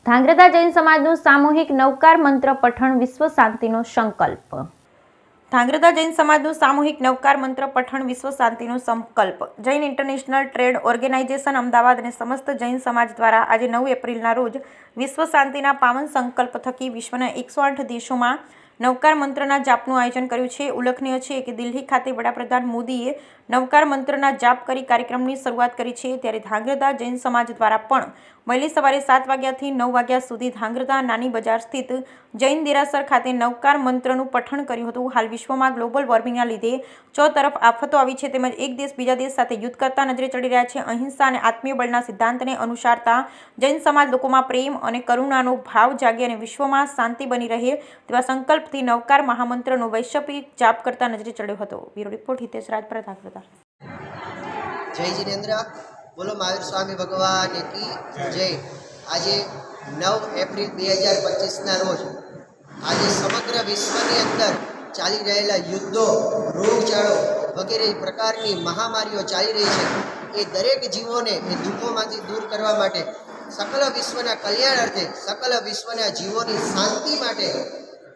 ધાંગ્રધા જૈન સમાજનું સામૂહિક નવકાર મંત્ર પઠણ વિશ્વ શાંતિનો સંકલ્પ। ધાંગ્રધા જૈન સમાજનું સામૂહિક નવકાર મંત્ર પઠણ વિશ્વ શાંતિનો સંકલ્પ। Jain international trade organisation Ahmedabad અને સમસ્ત જૈન સમાજ દ્વારા આજે 9 એપ્રિલના રોજ વિશ્વ શાંતિના પાવન સંકલ્પ થકી વિશ્વના 108 દેશોમાં નવકાર મંત્રના જાપનું આયોજન કર્યું છે। ઉલ્લેખનીય છે કે દિલ્હી ખાતે વડાપ્રધાન મોદીએ નવકાર મંત્રના જાપ કરી કાર્યક્રમની શરૂઆત કરી છે, ત્યારે ધાંગ્રધા જૈન સમાજ દ્વારા પણ વહેલી સવારે 7 વાગ્યાથી 9 વાગ્યા સુધી ધાંગ્રધા નાની બજાર સ્થિત જૈન દેરાસર ખાતે નવકાર મંત્રનું પઠણ કર્યું હતું। હાલ વિશ્વમાં ગ્લોબલ વોર્મિંગના લીધે ચોતરફ આફતો આવી છે, તેમજ એક દેશ બીજા દેશ સાથે યુદ્ધ કરતા નજરે ચડી રહ્યા છે। અહિંસા અને આત્મીય બળના સિદ્ધાંતને અનુસારતા જૈન સમાજ લોકોમાં પ્રેમ અને કરુણાનો ભાવ જાગે અને વિશ્વમાં શાંતિ બની રહે તેવા સંકલ્પથી નવકાર મહામંત્રનો વૈશ્વિક જાપ કરતા નજરે ચડ્યો હતો। Bureau report Hitesh Rajpara, Dhrangadhra. જય જિનેન્દ્ર, બોલો મહાવીર સ્વામી ભગવાન કી જય। આજે 9 એપ્રિલ 2025ના રોજ આજે સમગ્ર વિશ્વની અંદર ચાલી રહેલા યુદ્ધો, રોગચાળો વગેરે પ્રકારની મહામારીઓ ચાલી રહી છે, એ દરેક જીવોને એ દુઃખોમાંથી દૂર કરવા માટે, સકલ વિશ્વના કલ્યાણ અર્થે, સકલ વિશ્વના જીવોની શાંતિ માટે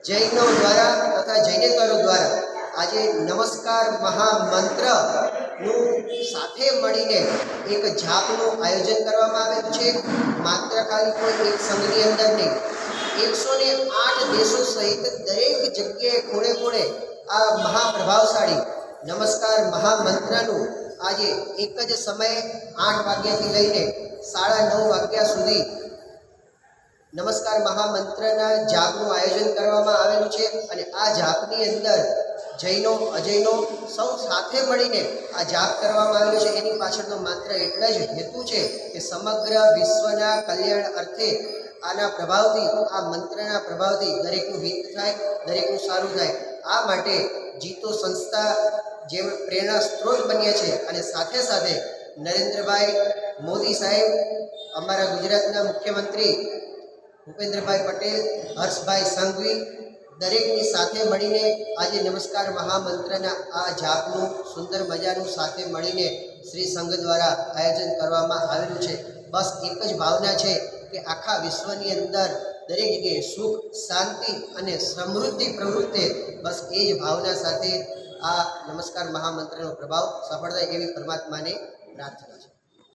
જૈનો દ્વારા તથા જૈનેતરો દ્વારા આજે નમસ્કાર મહામંત્રનું સાથે મળીને એક જાપનું આયોજન કરવામાં આવેલું છે। માત્ર ખાલી કોઈ એક સંઘની અંદર નહીં, 108 દેશો સહિત દરેક જગ્યાએ ખૂણે ખૂણે આ મહાપ્રભાવશાળી નમસ્કાર મહામંત્રનું આજે એક જ સમયે 8 વાગ્યાથી લઈને 9:30 વાગ્યા સુધી નમસ્કાર મહામંત્રના જાપનું આયોજન કરવામાં આવેલું છે। અને આ જાપની અંદર જૈનો, અજૈનો સૌ સાથે મળીને આ જાપ કરવામાં આવેલું છે। એની પાછળનો માત્ર એટલા જ હેતુ છે કે સમગ્ર વિશ્વના કલ્યાણ અર્થે આના પ્રભાવથી, આ મંત્રના પ્રભાવથી દરેકનું હિત થાય, દરેકનું સારું થાય। આ માટે જીતો સંસ્થા જે પ્રેરણા સ્ત્રોત બન્યા છે, અને સાથે સાથે નરેન્દ્રભાઈ મોદી સાહેબ, અમારા ગુજરાતના મુખ્યમંત્રી ભૂપેન્દ્રભાઈ પટેલ, હર્ષભાઈ સંઘવી દરેકની સાથે મળીને આજે નમસ્કાર મહામંત્રના આ જાપનું સુંદર મજાનું સાથે મળીને શ્રી સંઘ દ્વારા આયોજન કરવામાં આવેલું છે। બસ એક જ ભાવના છે કે આખા વિશ્વની અંદર દરેક જગ્યાએ સુખ, શાંતિ અને સમૃદ્ધિ પ્રવૃત્તિ, બસ એ જ ભાવના સાથે આ નમસ્કાર મહામંત્રનો પ્રભાવ સફળ થાય એવી પરમાત્માને પ્રાર્થના છે।